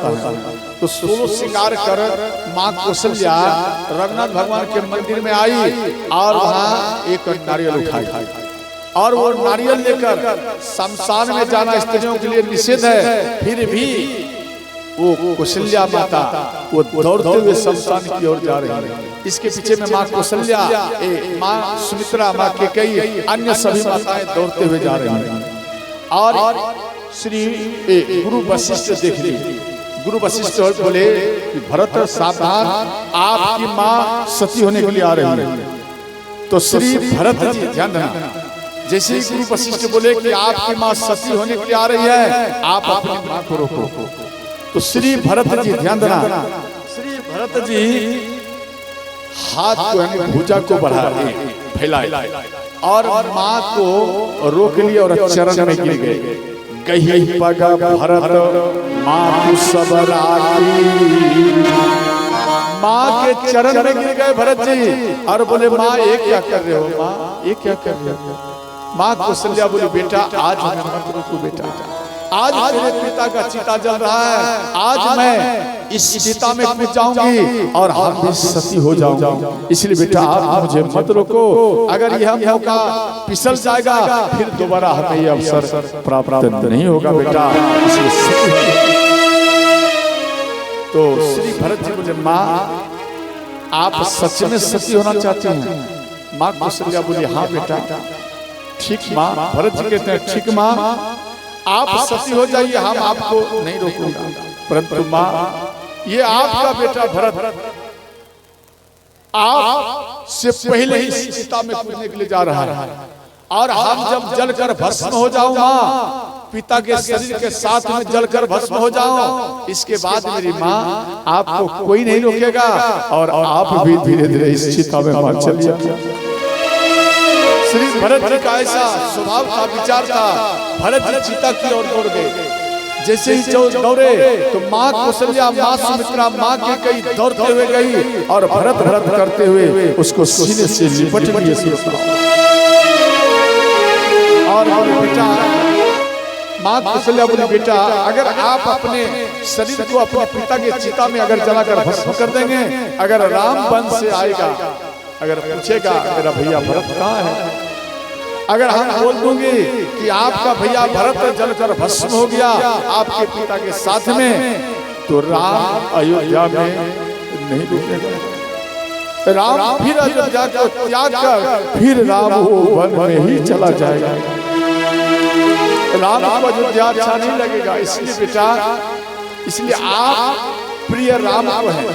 होता है। तो 16 श्रृंगार कर माँ कौशल्या रघुनाथ भगवान के मंदिर में आई और वहाँ एक नारियल उठाई और वो नारियल लेकर शमशान में जाना स्त्रियों के लिए निषेध है, फिर भी वो कौशल्या माता वो दौड़ते हुए शमशान की ओर जा रही है। इसके पीछे में माँ कौशल्या, माँ सुमित्रा, माँ के कई अन्य सभी माताएं दौड़ते हुए जा रही हैं। और श्री गुरु वशिष्ठ देख ली। गुरु वशिष्ठ बोले कि भरत सावधान, आपकी माँ सती होने के लिए आ रही है। तो श्री भरत जी ध्यान देना, जैसे ही गुरु वशिष्ठ बोले कि आपकी माँ सती होने के लिए आ रही है, आप अपनी माँ को रोको। तो श्री भरत जी ध्यान देना, श्री भरत जी हाथ को यानी भुजा को बढ़ाए फैलाए और माँ को रोक लिया और चरण में गिर गए। गही पग भरत माँ सब राखी, माँ के चरण में गिर गए भरत जी और बोले माँ ये क्या कर रहे हो, माँ ये क्या कर रहे हो। माँ कौशल्या बोली बेटा आज मत रुको बेटा, आज मेरे पिता का चिता जल रहा है, आज मैं इस चिता में कूद जाऊंगी और हम भी सती हो जाऊंगा, इसलिए बेटा आप मुझे मत रोको। अगर यह मौका फिसल जाएगा फिर दोबारा हमें यह अवसर प्राप्त नहीं होगा बेटा, इसलिए तो श्री भरत जी बोले माँ आप सच में सती होना चाहते हैं। माँ कौशल्या बोली हाँ बेटा ठीक माँ। भरत जी कहते हैं ठीक माँ, आप सती हो जाइए, हम आपको नहीं रोकेंगे, परंतु माँ ये आपका बेटा भरत आप से पहले ही चिता में कूदने के लिए जा रहा है और हम जब जलकर भस्म हो जाऊं माँ, पिता के शरीर के साथ में जलकर भस्म हो जाऊं, इसके बाद मेरी माँ आपको कोई नहीं रोकेगा और आप भी धीरे धीरे इस चिता में माँ चलिए। श्री भरत जी का ऐसा स्वभाव था, विचार था। भरत जी चिता की ओर दौड़ गए। जैसे ही दौड़े तो माँ कौशल्या, माँ सुमित्रा, माँ के कई दौड़ते हुए गई और भरत भरत करते हुए उसको सीने से लिपट लिए। और बेटा माँ कौशल्या बोली बेटा अगर आप अपने शरीर को अपने पिता के चिता में अगर जलाकर भस्म कर देंगे, अगर राम वंश से आएगा, अगर पूछेगा मेरा भैया भरत कहाँ है, अगर हम बोल दूंगे कि आपका भैया भरत जलकर भस्म हो गया आपके पिता के साथ में, तो राम अयोध्या में नहीं रुकेगा, राम फिर अयोध्या को त्याग कर फिर राम वो वन में ही चला जाएगा, राम को अयोध्या अच्छा नहीं लगेगा। इसलिए बेटा, इसलिए आप प्रिय राम को हैं,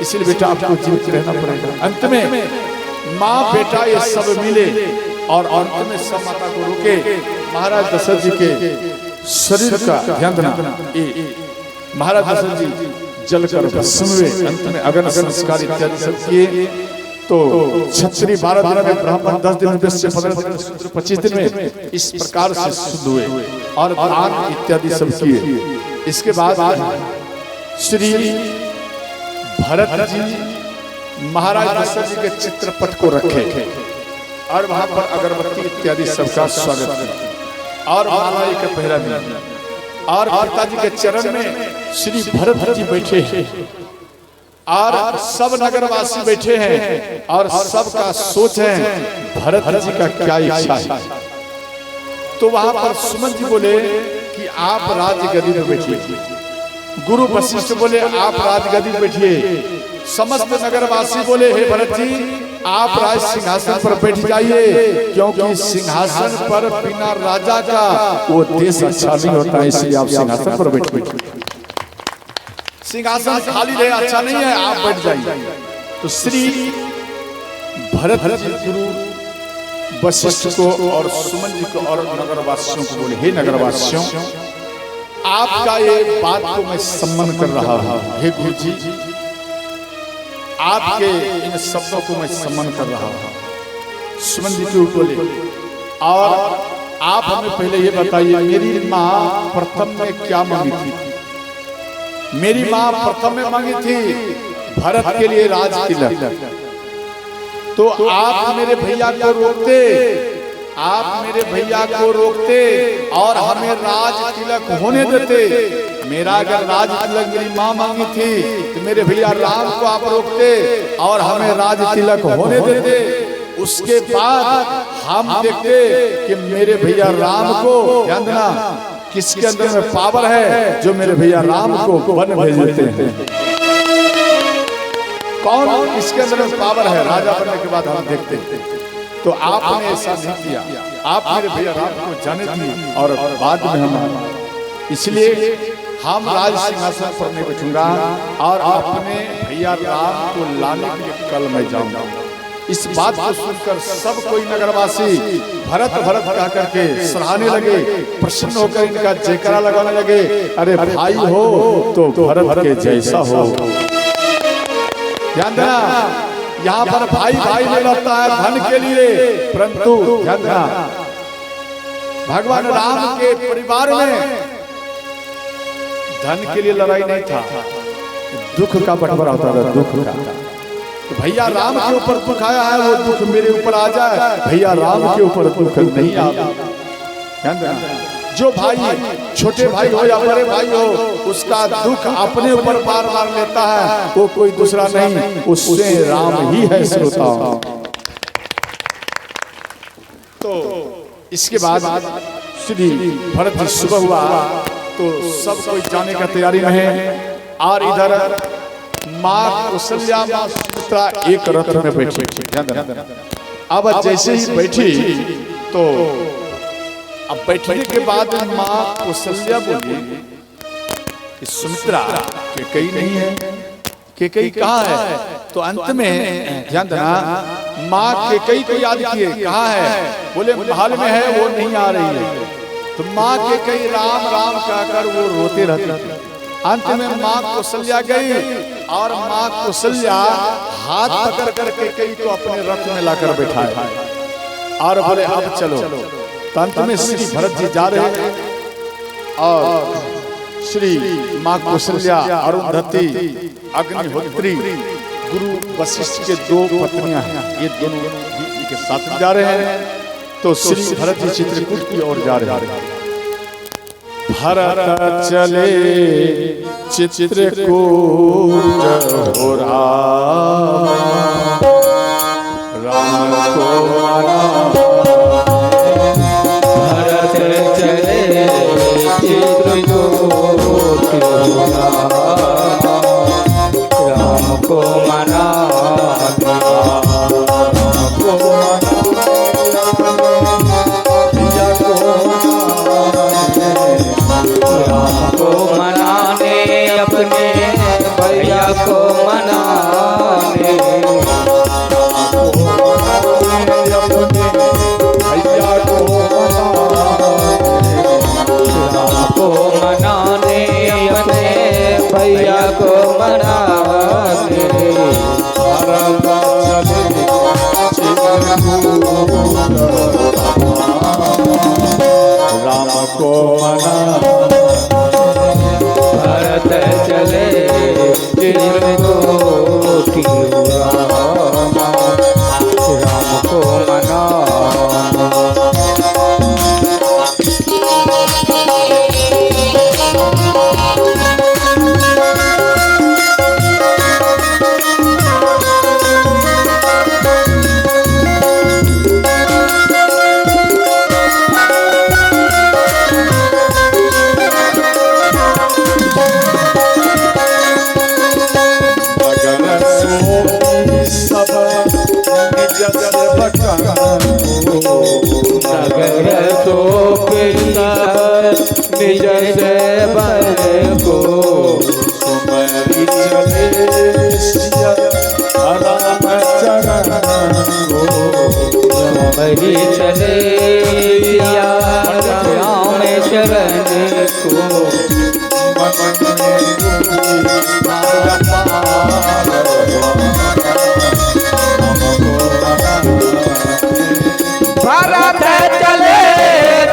इसलिए बेटा आपको जीवित रहना पड़ेगा। अंत में माँ बेटा ये सब मिले और अंत में सब माता को रोके। महाराज दशरथ जी के शरीर का ध्यान देना, महाराज दशरथ जी जलकर भस्म हुए। अंत में अग्नि संस्कार इत्यादि सब किए। तो क्षत्रिय 12 दिन में, ब्राह्मण 10 दिन में, वैश्य 15 दिन में, शूद्र 25 दिन में इस प्रकार से शुद्ध हुए और दान इत्यादि सब किए। इसके बाद श्री भरत जी महाराज दशरथ जी के चित्रपट को रखे और वहां पर अगरबत्ती इत्यादि सबका स्वागत किया और माला एक पहरा दिया और पिताजी के चरण में श्री भरत जी बैठे हैं और सब नगरवासी बैठे हैं और सबका सोच है भरत जी का क्या इच्छा है। तो वहां पर सुमन जी बोले कि आप राजगद्दी में बैठिए। गुरु वशिष्ठ बोले आप राजगद्दी में बैठिए। समस्त नगरवासी बोले हे भरत जी आप राज सिंहासन पर बैठ जाइए, क्योंकि सिंहासन पर बिना राजा का वो देश अच्छा नहीं होता है, इसलिए आप सिंहासन पर बैठिए। सिंहासन खाली रहे अच्छा नहीं है, आप बैठ जाइए। तो श्री भरत जी गुरु वशिष्ठ को और सुमन जी को और नगरवासियों को बोले हे नगरवासियों, आपका ये बात को मैं सम्मान कर रहा हूँ। हे गुरु जी आपके इन शब्दों को मैं सम्मान कर रहा हूँ। सुमन जी क्यों बोले और आप हमें पहले ये बताइए मेरी माँ प्रथम में क्या मांगी थी? मेरी माँ प्रथम में मांगी थी भरत के लिए राज तिलक। तो आप मेरे भैया को रोकते आप मेरे भैया को रोकते और हमें राज तिलक होने देते। मेरा अगर राज तिलक मेरी माँ मांगी थी तो मेरे भैया राम को आप रोकते और हमें राज तिलक होने देते। उसके बाद हम देखते कि मेरे भैया राम को, ध्यान देना, किसके अंदर में पावर है जो मेरे भैया राम को वन भेज देते हैं। कौन इसके अंदर में पावर है? राजा बनने के बाद हम देखते हैं। तो आपने ऐसा नहीं किया, आप मेरे भैया राम को जाने दिए और बाद में हम, इसलिए हम राज सिंहासन पर नहीं बैठूंगा और अपने भैया राम को लाने के लिए कल मैं जाऊंगा। इस बात को सुनकर सब कोई नगरवासी भरत भरत कह करके सराहने लगे, प्रसन्न होकर इनका जयकारा लगाने लगे। अरे भाई हो तो भरत के जैसा हो। ध्यान देना, यहाँ पर भाई भाई में लड़ता है धन के लिए, परंतु ध्यान देना भगवान राम के परिवार में धन के लिए लड़ाई नहीं था, दुख का बंटवारा होता था, दुख का। तो भैया राम के ऊपर दुख आया है, वो दुख मेरे ऊपर आ जाए, भैया राम के ऊपर दुख नहीं आता। ध्यान देना, जो भाई छोटे भाई हो या बड़े भाई हो, उसका दुख अपने ऊपर बार बार लेता है, वो कोई दूसरा नहीं, उससे राम ही है श्रोता। तो इसके बाद श्री भरत जी सुबह हुआ तो सब कोई जाने का तैयारी में है और इधर माँ कौशल्या माँ सुमित्रा एक रथ में बैठी। अब जैसे ही बैठी तो अब बैठने के बाद माँ कौशल्या बोली कि सुमित्रा कैकेयी नहीं है, कैकेयी कहाँ है? तो अंत में ध्यान देना, माँ कैकेयी को याद किए, कहाँ है? बोले महल में है, वो नहीं आ रही है। तो माँ कैकेयी राम राम कहकर वो रोते रहते। अंत में माँ कौशल्या गई और माँ कौशल्या हाथ पकड़ कर कैकेयी को अपने रथ में लाकर बैठाया और बोले अब चलो। अंत में श्री भरत जी जा रहे हैं और श्री माँ कौशल्या, अरुंधति, अग्निहोत्री, गुरु वशिष्ठ के दो पत्नियां हैं, ये दोनों के साथ जा रहे हैं। तो श्री भरत जी चित्रकूट की ओर जा रहे हैं। भरत चले चित्रकूट हो राम को भरत चले चित्रकूट राम को मना अपने भैया को मनाने, राम को मनाने, अपने भैया को मनाने। राम को मना भरत चले चित्रकूट राम को मना। नगर तो निज से बन को सुमरि चले राम चरण को, सुमरि चले राम चरण को। भरत चले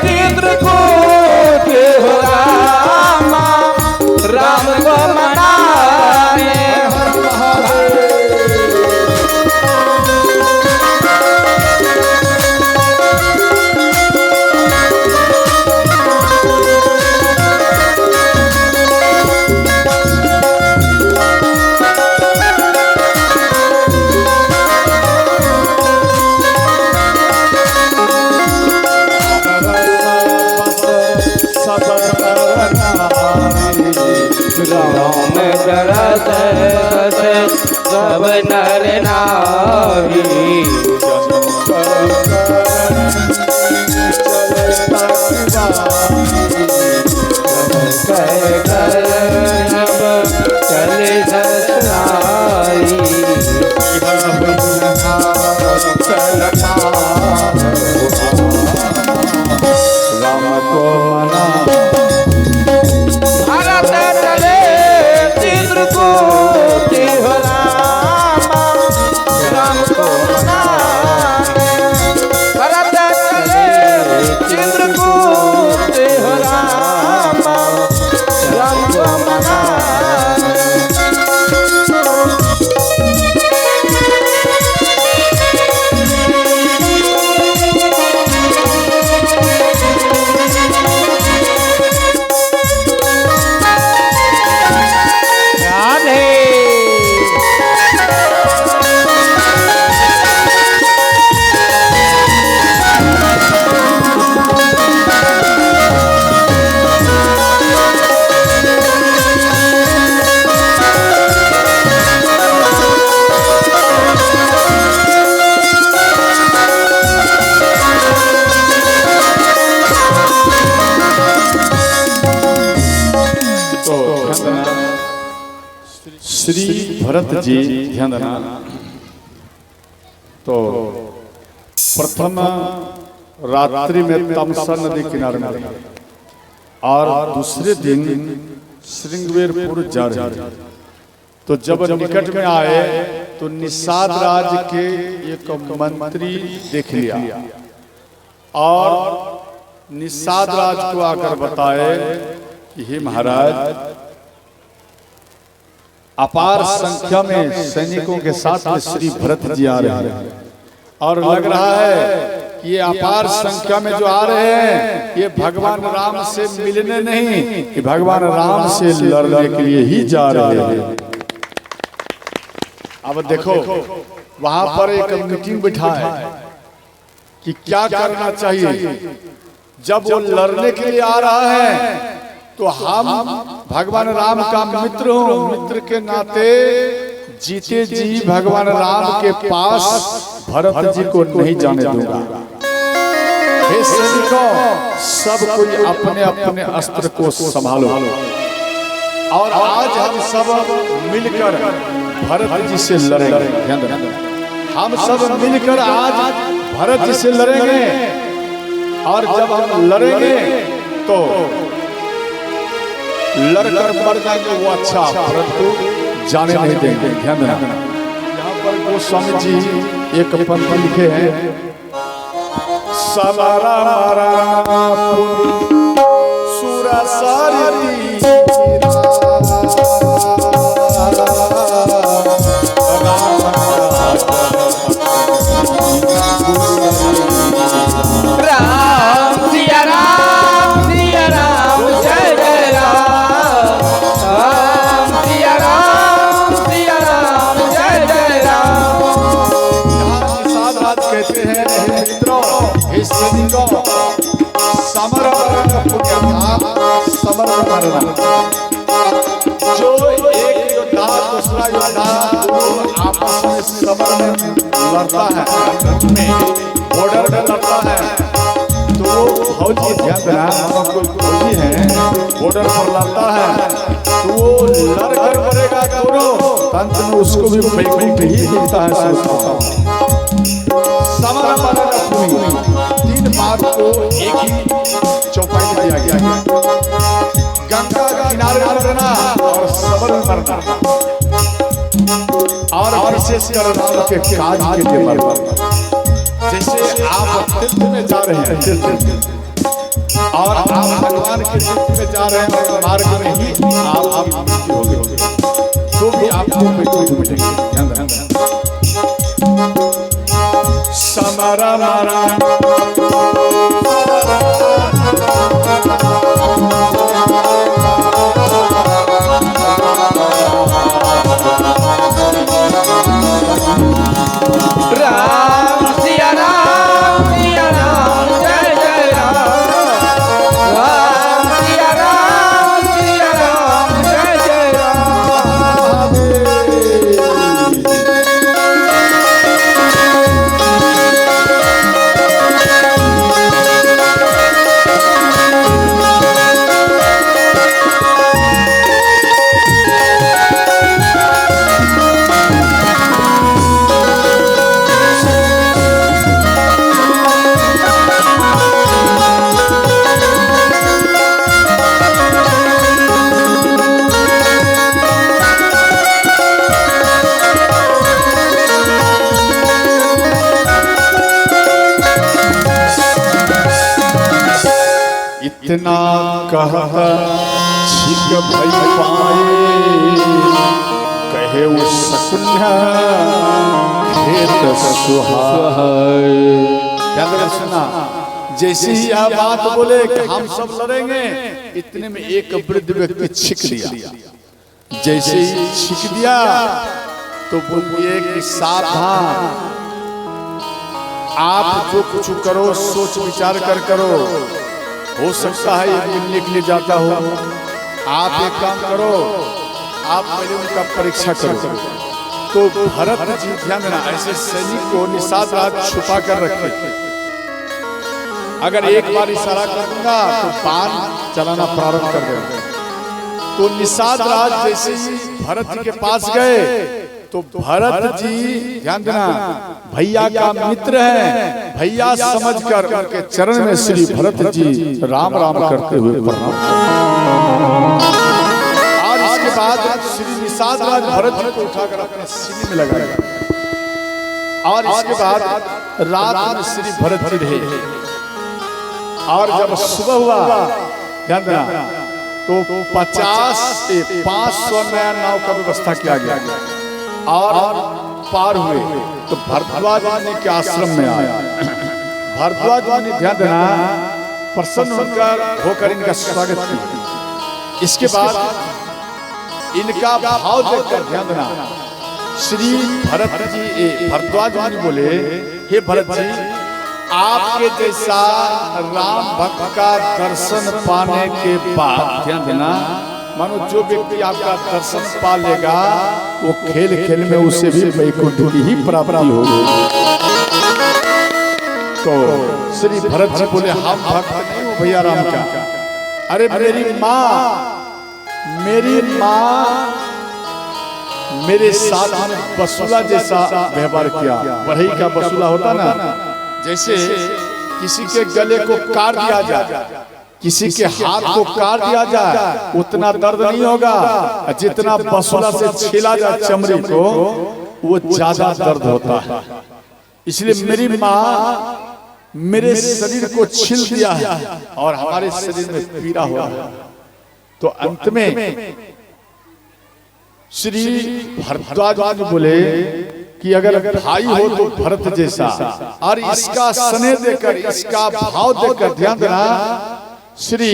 चित्रकूट हो राम, राम को मनाने। बसे सब नर नारी। चले ससुरारी। राम को मना भरत चले चित्रकूट हो रामा। राम को मनाने भरत चले चित्रकूट हो रामा। राम को मनाने श्री भरत जी ध्यान देना। तो प्रथम रात्रि में तमसा नदी किनारे में रहे और दूसरे दिन श्रृंगवेरपुर जा रहे। तो जब निकट में आए तो निषाद राज के एक मंत्री देख लिया और निषाद राज को आकर बताए कि हे महाराज, अपार संख्या में सैनिकों के साथ श्री भरत जी आ रहे हैं और लग रहा है कि ये अपार संख्या में जो आ रहे हैं ये भगवान राम से मिलने नहीं, कि भगवान राम से लड़ने के लिए ही जा रहे हैं। अब देखो वहां पर एक मीटिंग बिठा है कि क्या करना चाहिए। जब वो लड़ने के लिए आ रहा है तो हम भगवान राम का मित्र हूं, मित्र के नाते जीते जी भगवान राम के पास भरत जी को नहीं जाने दूंगा। हे सैनिकों, सब कोई अपने अपने अस्त्र को संभालो और आज हम सब मिलकर भरत जी से लड़ेंगे। हम सब मिलकर आज भरत जी से लड़ेंगे और जब हम लड़ेंगे तो लड़कर मर जाएंगे वो अच्छा, परंतु जाने नहीं देंगे। ध्यान देना, यहाँ पर गोस्वामी जी एक पंक्ति लिखे हैं, समारा मारा सुरा सारी जो एक योद्धा दूसरा योद्धा आपस में समर में लड़ता है, बॉर्डर में लड़ता है, तो फौजी ध्यान देना, फौजी है बॉर्डर पर लड़ता है तो वो लड़कर मरेगा दोनों, अंत में उसको भी पेट ही मिलता है। समर तीन बात को एक ही चौपाई में दिया गया, गंगा किनारे मरना और सबर में मरना और विशेषकर राम के काज के लिए मरना। जैसे आप तीर्थ में जा रहे हैं और आप भगवान के तीर्थ में जा रहे हैं, मार्ग में ही आप मृत्यु होगी तो भी आपको मिलेंगे। समरा मारा इतना कहता छिक भई पाए कहे वो सकुन्या खेत सुहाए। क्या सुना? जैसे ही यह बात बोले कि हम सब लड़ेंगे, इतने में एक वृद्ध व्यक्ति छिक दिया। जैसे ही छिक दिया तो बोलिए कि सावधान, आप जो कुछ करो सोच विचार कर करो, हो सकता है एक मिलने के लिए जाता हो। आप एक काम करो, आप पहले उनका परीक्षा करो। तो भरत जी ध्यान देना, ऐसे सैनिक को निषाद राज छुपा कर रखे। अगर एक बार इशारा कर दूंगा तो बाण चलाना प्रारंभ कर देगा। तो निषाद राज जैसे ही भरत जी के पास गए तो भरत जी ध्यान देना भैया का मित्र है, भैया समझकर उनके चरण में श्री भरत जी राम राम करते हुए प्रणाम। और इसके बाद श्री निषाद राज भरत जी को उठाकर अपने सीने में लगाया। और इसके बाद रात में श्री भरत जी रहे। और जब सुबह हुआ ध्यान देना तो 500 नया नाव का व्यवस्था किया गया और पार हुए तो भरद्वाज मुनि के आश्रम में आया। भरद्वाज मुनि ध्यान देना प्रसन्न होकर इनका स्वागत किया। इसके बाद इनका भाव देखकर ध्यान देना श्री भरत जी भरद्वाज मुनि बोले, हे भरत जी, आपके जैसा राम भक्त का दर्शन पाने के बाद ध्यान देना, मानो जो व्यक्ति आपका दर्शन पा लेगा वो खेल खेल में उसे भी वैकुंठ की ही प्राप्ति होगी। तो श्री भरत जी बोले, हम भक्त नहीं हो भैया राम का। अरे मेरी माँ मेरे साथ बसुला जैसा व्यवहार किया। बढ़ई का बसुला होता ना, जैसे किसी के गले को काट दिया जाए, किसी के हाथ को काट दिया जाए, उतना दर्द नहीं होगा जितना बसुला से छीला जाए चमड़ी को, वो ज्यादा दर्द होता है। इसलिए मेरी माँ मेरे शरीर को छील दिया है और हमारे शरीर में पीड़ा हुआ है। तो अंत में श्री भरद्वाज बोले कि अगर भाई हो तो भरत जैसा, और इसका स्नेह देकर, इसका भाव देकर ध्यान देना श्री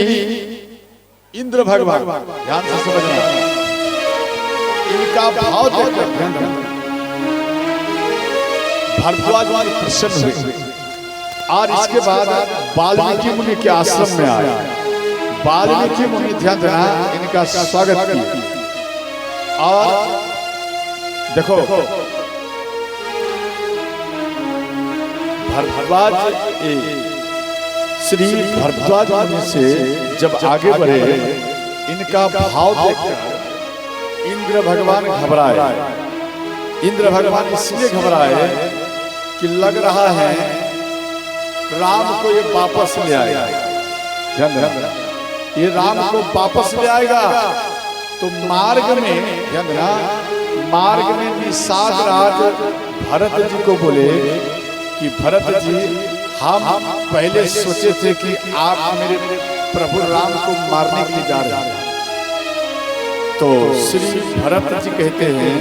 इंद्र भगवान, ध्यान से समझना, इनका भाव देकर ध्यान देना भरद्वाज मुनि प्रसन्न हुए। और इसके बाद वाल्मीकि मुनि के आश्रम में आए। वाल्मीकि मुनि ध्यान देना इनका स्वागत किया। और देखो भरद्वाज श्री भरद्वाज मुनि से जब आगे बढ़े, इनका भाव देखकर इंद्र भगवान घबराए। इंद्र भगवान इसलिए घबराए कि लग रहा है राम को ये वापस ले आएगा। ये राम को वापस ले आएगा। तो मार्ग में निषाद राज भरत जी को बोले कि भरत जी, हम पहले सोचे थे कि आप मेरे प्रभु राम को मारने के लिए जा रहे हैं। तो श्री भरत जी कहते हैं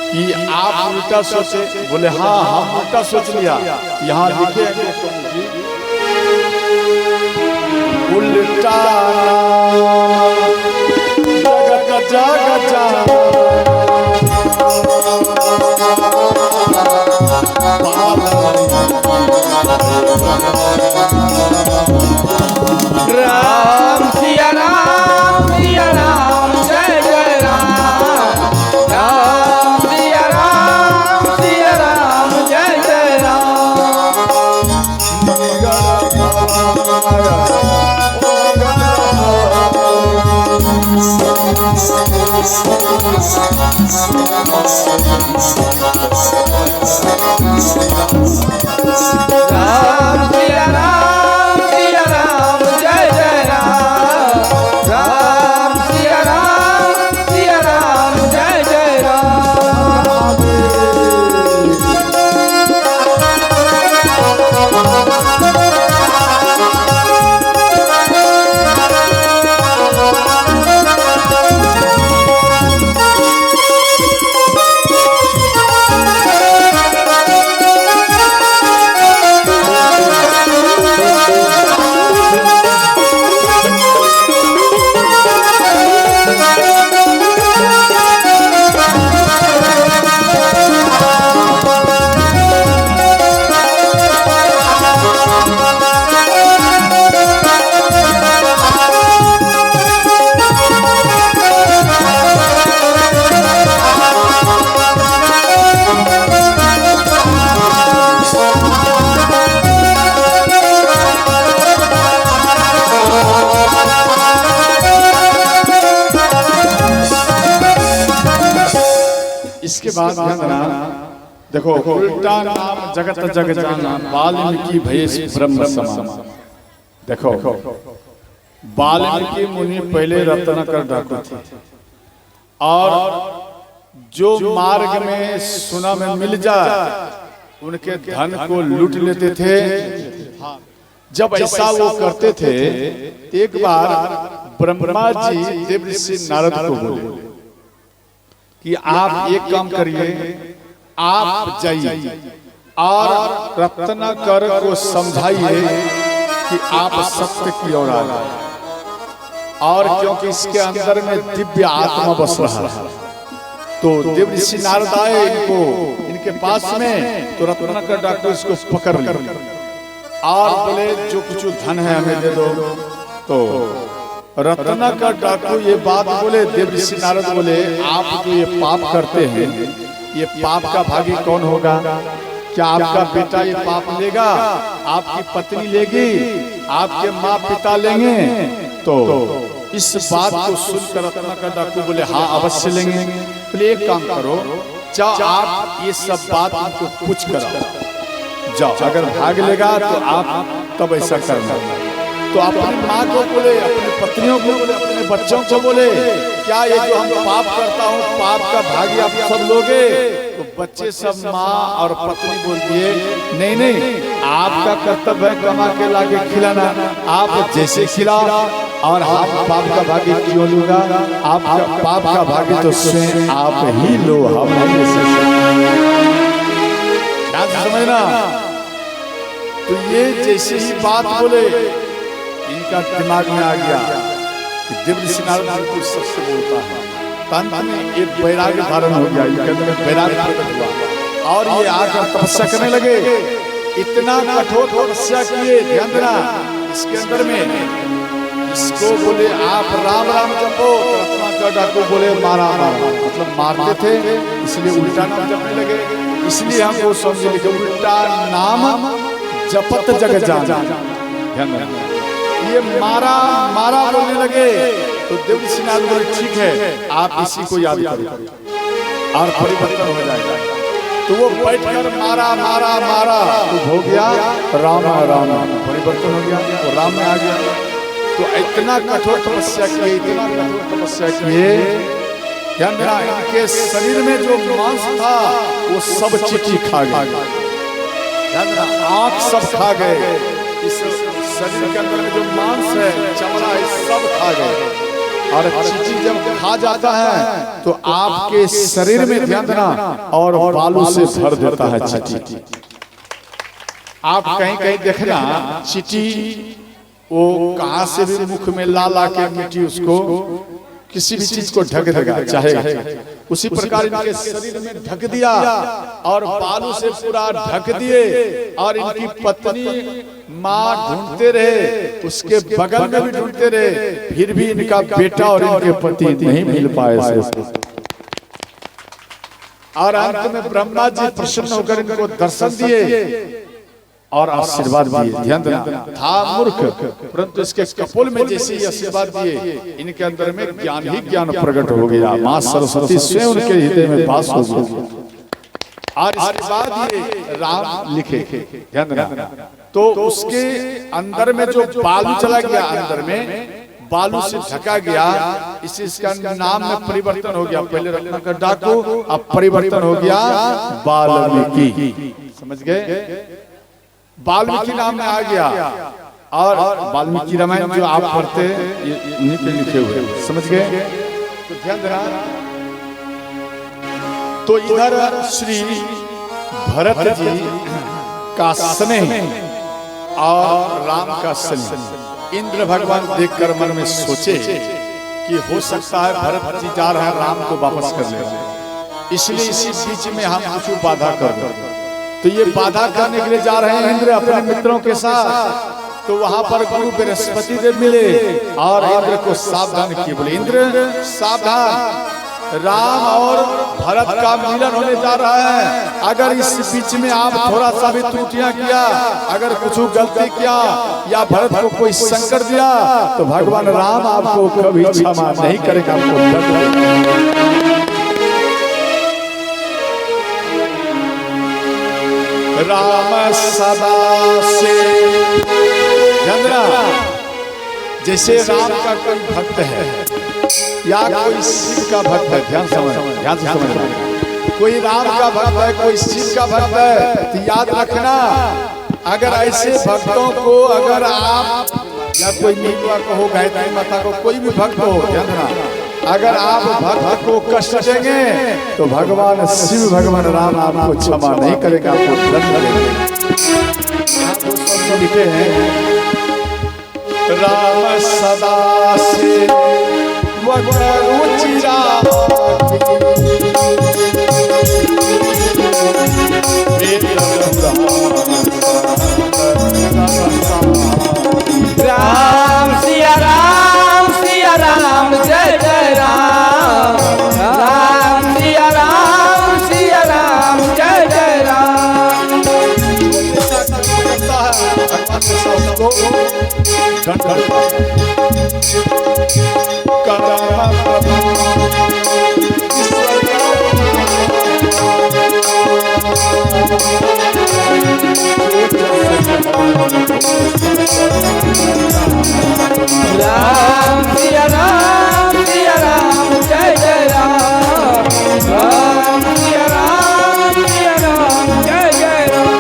कि आप उल्टा सोचे। बोले हाँ, हम उल्टा सोच लिया। यहाँ लिखे उल्टा जगत जगत राम सिया राम जय जय राम। राम सिया राम जय जय राम। राम सिया राम जय जय राम। राम सिया राम जय जय राम। इसके बाद देखो उल्टा नाम जगत जग जाना वाल्मीकि भयेश ब्रह्म समान। देखो वाल्मीकि मुनि पहले रत्नाकर डाकू थे और जो मार्ग में सुना में मिल जाए उनके धन को लूट लेते थे। जब ऐसा वो करते थे, एक बार ब्रह्मा जी देवर्षि नारद को बोले कि आप एक काम करिए, आप जाइए और रत्नाकर को समझाइए कि आप सत्य की ओर आ गए, और क्योंकि इसके अंदर में दिव्य आत्मा बस रहा है। तो देवर्षि नारद आए इनके पास में, तो रत्नाकर डाकू इसको पकड़ लिया और बोले जो कुछ धन है हमें दे दो। तो रत्नाकर डाकू ये बात बोले, देवर्षि नारद बोले आप जो ये पाप करते हैं, ये पाप का भागी कौन होगा? क्या आपका बेटा ये पाप लेगा? आपकी पत्नी लेगी? आपके माँ पिता लेंगे? तो इस बात को सुनकर रत्नाकर डाकू बोले हाँ अवश्य लेंगे। बोले एक काम करो, जाओ आप ये सब बात उनको पूछ कराओ, जाओ अगर भाग लेगा तो आप तब ऐसा करना। तो अपनी माँ को बोले, अपनी पत्नियों को बोले, अपने बच्चों को बोले क्या ये जो हम पाप करता हूँ पाप का भागी आप सब लोगे? तो बच्चे सब माँ और पत्नी बोल दिए नहीं नहीं, आपका कर्तव्य है कमा के लाके खिलाना, आप जैसे खिलाओ और हम पाप का भागी क्यों लूंगा? आपका पाप का भागी तो स्वयं आप ही लो, हम नहीं ले सकते। समझना। तो ये जैसे ही बात बोले इनका दिमाग में आ गया कि देवर्षि नारद बिल्कुल सच बोलता है। अंत में एक वैराग्य धारण हो गया, इनके अंदर वैराग्य प्रकट हुआ और ये आकर तपस्या करने लगे। इतना कठोर तपस्या किए, ध्यान देना इसके अंदर में। इसको बोले आप राम राम जपो, रत्नाकर डाकू बोले मारा मारा, मतलब मारते थे इसलिए उल्टा नाम जपने लगे। इसलिए हमको समझ लिखे उल्टा नाम जपत जग जाना। ये मारा मारा बोलने लगे तो देवर्षि नारद बोले ठीक है आप इसी को याद करो और परिवर्तन हो जाएगा। तो वो बैठकर मारा मारा मारा तो हो गया राम राम, परिवर्तन हो गया तो राम में आ गया। तो इतना कठोर तपस्या किए, इतना कठोर तपस्या किए, ध्यान देना इनके शरीर में जो मांस था वो सब चींटी खा गए, ध्यान देना आँख सब खा गए, इस शरीर के अंदर में जो मांस है चमड़ा है सब खा गए। और चींटी जब खा जाता है तो आपके शरीर में ध्यान देना और बालू से भर देता है चींटी। आप कहीं कहीं देखना चींटी वो कहां से भी मुख में ला ला के मिट्टी उसको किसी भी चीज को ढक देगा चाहे। उसी प्रकार इनके शरीर में ढक दिया और बालू से पूरा ढक दिए और इनकी पत्नी माँ ढूंढते रहे, उसके बगल में भी ढूंढते रहे, फिर भी इनका बेटा और इनके पति नहीं मिल पाए। और अंत में ब्रह्मा जी प्रसन्न होकर इनको दर्शन दिए और आशीर्वाद दिए। ध्यान देना था मूर्ख, परंतु इसके कपोल में जैसे ही आशीर्वाद दिए इनके अंदर में ज्ञान ही ज्ञान प्रकट हो गया। माँ सरस्वती स्वयं उनके हृदय में वास हो गई और इसके बाद ये राम लिखे। ध्यान देना तो उसके अंदर में जो बालू चला गया, अंदर में बालू से ढका गया, इसी इसका नाम में परिवर्तन हो गया। पहले रत्नाकर डाकू, अब परिवर्तन हो गया वाल्मीकि। समझ गए? वाल्मीकि नाम में आ गया। और वाल्मीकि रामायण जो आप पढ़ते इन्हीं पे लिखे हुए, समझ गए? तो ध्यान देना। तो इधर श्री भरत जी का स्नेह और राम का स्नेह इंद्र भगवान देखकर मन में सोचे कि हो सकता है भरत जी जा रहे हैं राम को वापस कर ले, इसलिए इसी बीच में हम कुछ बाधा कर दें। तो ये बाधा करने के लिए जा रहे हैं इंद्र अपने मित्रों के साथ। तो वहां पर गुरु बृहस्पति देव मिले और इंद्र को सावधान किए, बोले इंद्र सावधान, राम और भरत का मिलन होने जा रहा है। अगर इस बीच में आप थोड़ा सा भी त्रुटियां किया, अगर कुछ गलती किया या भरत को कोई संकट दिया तो भगवान राम आपको कभी क्षमा नहीं करेगा। राम सदा से। चंद्रा जैसे राम का कोई भक्त है या कोई शिव का भक्त है, ध्यान से समझना, कोई राम का भक्त है कोई शिव का भक्त है, तो याद रखना अगर ऐसे भक्तों को अगर आप या कोई मीतवा को हो, गायत्री माता को, कोई भी भक्त हो, ध्यान रखना अगर आप भक्त को कष्ट देंगे तो भगवान शिव भगवान राम आपको क्षमा नहीं करेगा, आपको दंड देंगे। लिखे हैं राम सदा से रुचिरा राम सिया राम जय जय राम। राम सिया राम जय जय राम। राम सिया राम जय जय राम। राम सिया राम जय जय राम।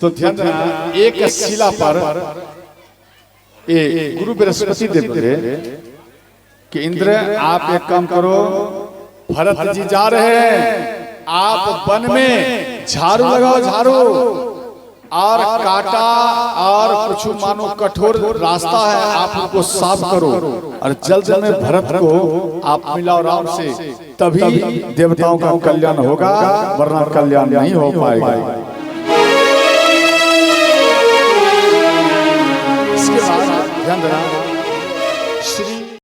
तो ध्यान देना एक शिला पर गुरु बृहस्पति देव बोले कि इंद्र आप एक काम करो, भरत जी जा रहे हैं, आप वन में झाड़ू लगाओ, झाड़ू और काटा और कुछ मानो कठोर रास्ता है आप उनको साफ करो और जल्द में भरत को आप मिलाओ राम से, तभी देवताओं का कल्याण होगा, वरना कल्याण नहीं हो पाएगा। इसके बाद ध्यान देना श्री